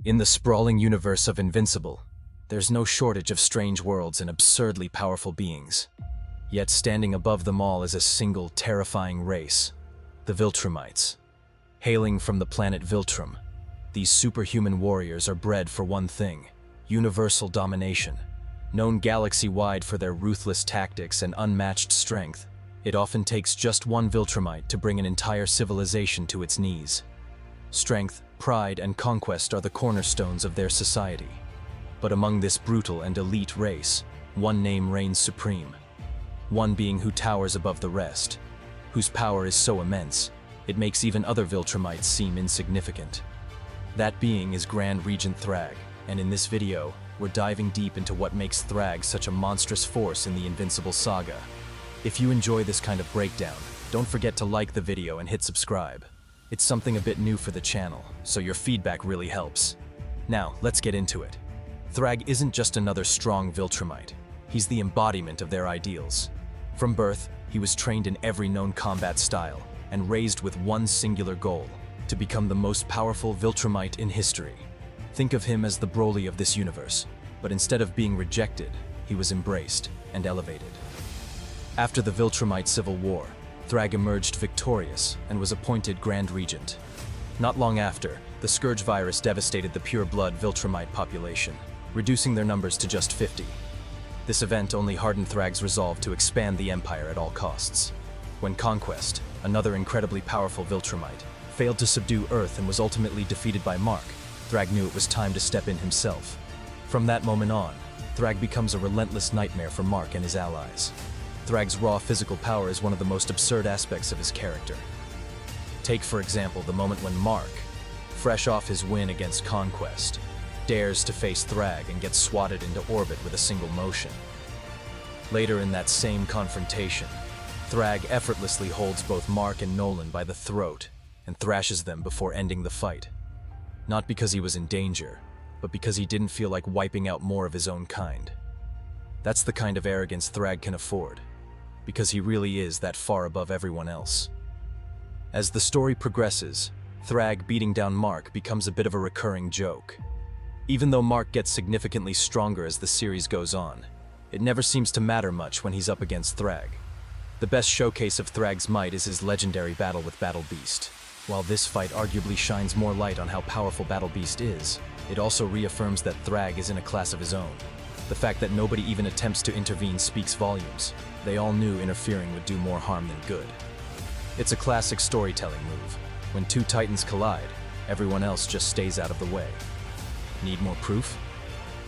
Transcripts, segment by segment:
In the sprawling universe of Invincible, there's no shortage of strange worlds and absurdly powerful beings. Yet standing above them all is a single terrifying race, the Viltrumites. Hailing from the planet Viltrum, these superhuman warriors are bred for one thing: universal domination. Known galaxy-wide for their ruthless tactics and unmatched strength, it often takes just one Viltrumite to bring an entire civilization to its knees. Strength, pride, and conquest are the cornerstones of their society. But among this brutal and elite race, one name reigns supreme. One being who towers above the rest, whose power is so immense, it makes even other Viltrumites seem insignificant. That being is Grand Regent Thragg, and in this video, we're diving deep into what makes Thragg such a monstrous force in the Invincible saga. If you enjoy this kind of breakdown, don't forget to like the video and hit subscribe. It's something a bit new for the channel, so your feedback really helps. Now, let's get into it. Thragg isn't just another strong Viltrumite. He's the embodiment of their ideals. From birth, he was trained in every known combat style and raised with one singular goal: to become the most powerful Viltrumite in history. Think of him as the Broly of this universe, but instead of being rejected, he was embraced and elevated. After the Viltrumite Civil War, Thragg emerged victorious and was appointed Grand Regent. Not long after, the Scourge virus devastated the pure-blood Viltrumite population, reducing their numbers to just 50. This event only hardened Thragg's resolve to expand the Empire at all costs. When Conquest, another incredibly powerful Viltrumite, failed to subdue Earth and was ultimately defeated by Mark, Thragg knew it was time to step in himself. From that moment on, Thragg becomes a relentless nightmare for Mark and his allies. Thragg's raw physical power is one of the most absurd aspects of his character. Take, for example, the moment when Mark, fresh off his win against Conquest, dares to face Thragg and gets swatted into orbit with a single motion. Later in that same confrontation, Thragg effortlessly holds both Mark and Nolan by the throat and thrashes them before ending the fight. Not because he was in danger, but because he didn't feel like wiping out more of his own kind. That's the kind of arrogance Thragg can afford, because he really is that far above everyone else. As the story progresses, Thragg beating down Mark becomes a bit of a recurring joke. Even though Mark gets significantly stronger as the series goes on, it never seems to matter much when he's up against Thragg. The best showcase of Thragg's might is his legendary battle with Battle Beast. While this fight arguably shines more light on how powerful Battle Beast is, it also reaffirms that Thragg is in a class of his own. The fact that nobody even attempts to intervene speaks volumes. They all knew interfering would do more harm than good. It's a classic storytelling move. When two titans collide, everyone else just stays out of the way. Need more proof?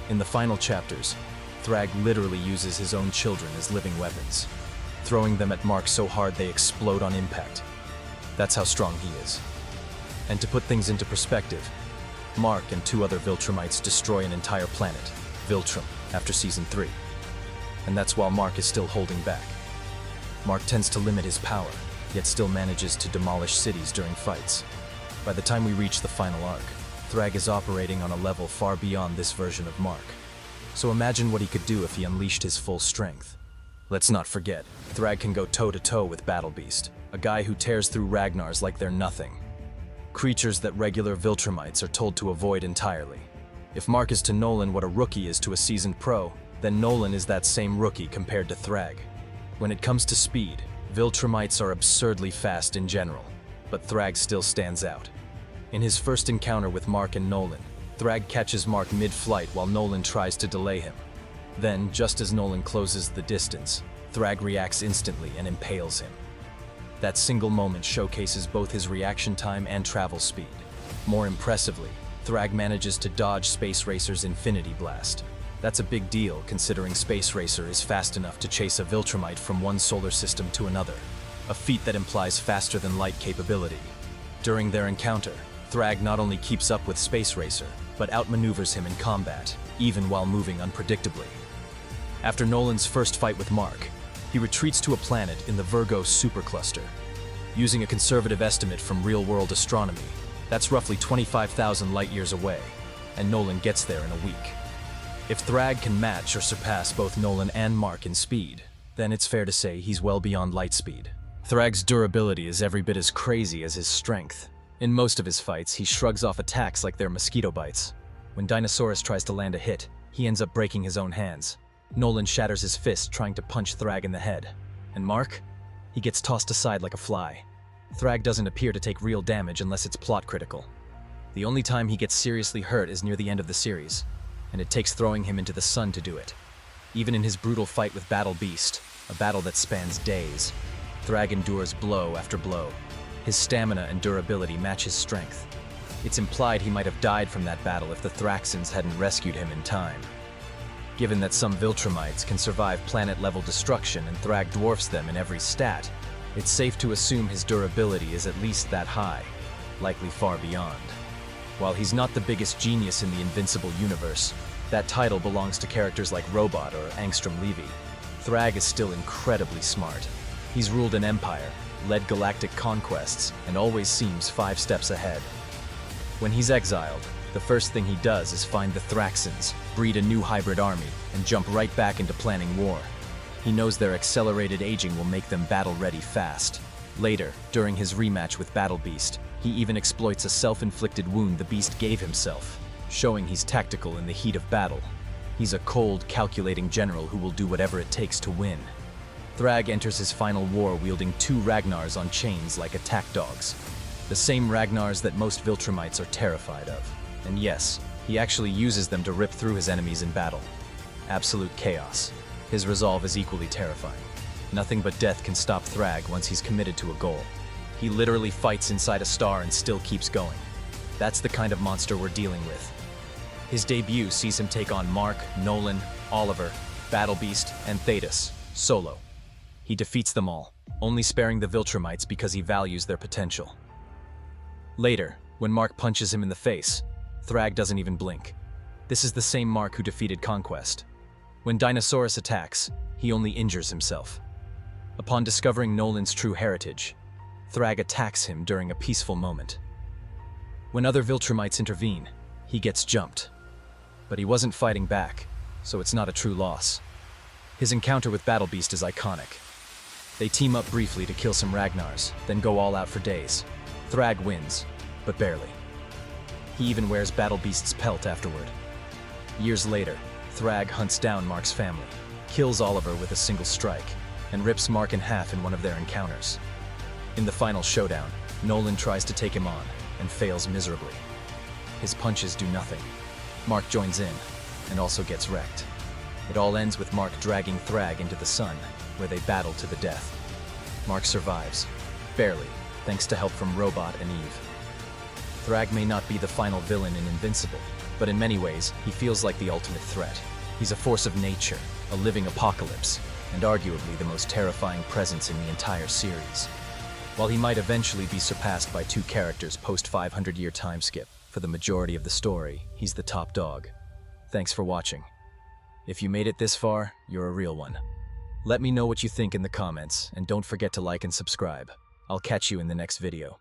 In the final chapters, Thragg literally uses his own children as living weapons, throwing them at Mark so hard they explode on impact. That's how strong he is. And to put things into perspective, Mark and two other Viltrumites destroy an entire planet, Viltrum, after Season 3. And that's while Mark is still holding back. Mark tends to limit his power, yet still manages to demolish cities during fights. By the time we reach the final arc, Thragg is operating on a level far beyond this version of Mark. So imagine what he could do if he unleashed his full strength. Let's not forget, Thragg can go toe-to-toe with Battle Beast, a guy who tears through Ragnars like they're nothing. Creatures that regular Viltrumites are told to avoid entirely. If Mark is to Nolan what a rookie is to a seasoned pro, then Nolan is that same rookie compared to Thragg. When it comes to speed, Viltrumites are absurdly fast in general, but Thragg still stands out. In his first encounter with Mark and Nolan, Thragg catches Mark mid-flight while Nolan tries to delay him. Then, just as Nolan closes the distance, Thragg reacts instantly and impales him. That single moment showcases both his reaction time and travel speed. More impressively, Thragg manages to dodge Space Racer's Infinity Blast. That's a big deal, considering Space Racer is fast enough to chase a Viltrumite from one solar system to another, a feat that implies faster-than-light capability. During their encounter, Thragg not only keeps up with Space Racer, but outmaneuvers him in combat, even while moving unpredictably. After Nolan's first fight with Mark, he retreats to a planet in the Virgo supercluster. Using a conservative estimate from real-world astronomy, that's roughly 25,000 light-years away, and Nolan gets there in a week. If Thragg can match or surpass both Nolan and Mark in speed, then it's fair to say he's well beyond light speed. Thragg's durability is every bit as crazy as his strength. In most of his fights, he shrugs off attacks like they're mosquito bites. When Dinosaurus tries to land a hit, he ends up breaking his own hands. Nolan shatters his fist trying to punch Thragg in the head. And Mark? He gets tossed aside like a fly. Thragg doesn't appear to take real damage unless it's plot critical. The only time he gets seriously hurt is near the end of the series, and it takes throwing him into the sun to do it. Even in his brutal fight with Battle Beast, a battle that spans days, Thragg endures blow after blow. His stamina and durability match his strength. It's implied he might have died from that battle if the Thraxans hadn't rescued him in time. Given that some Viltrumites can survive planet-level destruction and Thragg dwarfs them in every stat, it's safe to assume his durability is at least that high, likely far beyond. While he's not the biggest genius in the Invincible universe, that title belongs to characters like Robot or Angstrom Levy. Thragg is still incredibly smart. He's ruled an empire, led galactic conquests, and always seems 5 steps ahead. When he's exiled, the first thing he does is find the Thraxans, breed a new hybrid army, and jump right back into planning war. He knows their accelerated aging will make them battle-ready fast. Later, during his rematch with Battle Beast, he even exploits a self-inflicted wound the Beast gave himself, showing he's tactical in the heat of battle. He's a cold, calculating general who will do whatever it takes to win. Thragg enters his final war wielding 2 Ragnars on chains like attack dogs. The same Ragnars that most Viltrumites are terrified of. And yes, he actually uses them to rip through his enemies in battle. Absolute chaos. His resolve is equally terrifying. Nothing but death can stop Thragg once he's committed to a goal. He literally fights inside a star and still keeps going. That's the kind of monster we're dealing with. His debut sees him take on Mark, Nolan, Oliver, Battle Beast, and Thetis, solo. He defeats them all, only sparing the Viltrumites because he values their potential. Later, when Mark punches him in the face, Thragg doesn't even blink. This is the same Mark who defeated Conquest. When Dinosaurus attacks, he only injures himself. Upon discovering Nolan's true heritage, Thragg attacks him during a peaceful moment. When other Viltrumites intervene, he gets jumped. But he wasn't fighting back, so it's not a true loss. His encounter with Battle Beast is iconic. They team up briefly to kill some Ragnars, then go all out for days. Thragg wins, but barely. He even wears Battle Beast's pelt afterward. Years later, Thragg hunts down Mark's family, kills Oliver with a single strike, and rips Mark in half in one of their encounters. In the final showdown, Nolan tries to take him on, and fails miserably. His punches do nothing. Mark joins in, and also gets wrecked. It all ends with Mark dragging Thragg into the sun, where they battle to the death. Mark survives, barely, thanks to help from Robot and Eve. Thragg may not be the final villain in Invincible, but in many ways, he feels like the ultimate threat. He's a force of nature, a living apocalypse, and arguably the most terrifying presence in the entire series. While he might eventually be surpassed by 2 characters post-500-year time skip, for the majority of the story, he's the top dog. Thanks for watching. If you made it this far, you're a real one. Let me know what you think in the comments, and don't forget to like and subscribe. I'll catch you in the next video.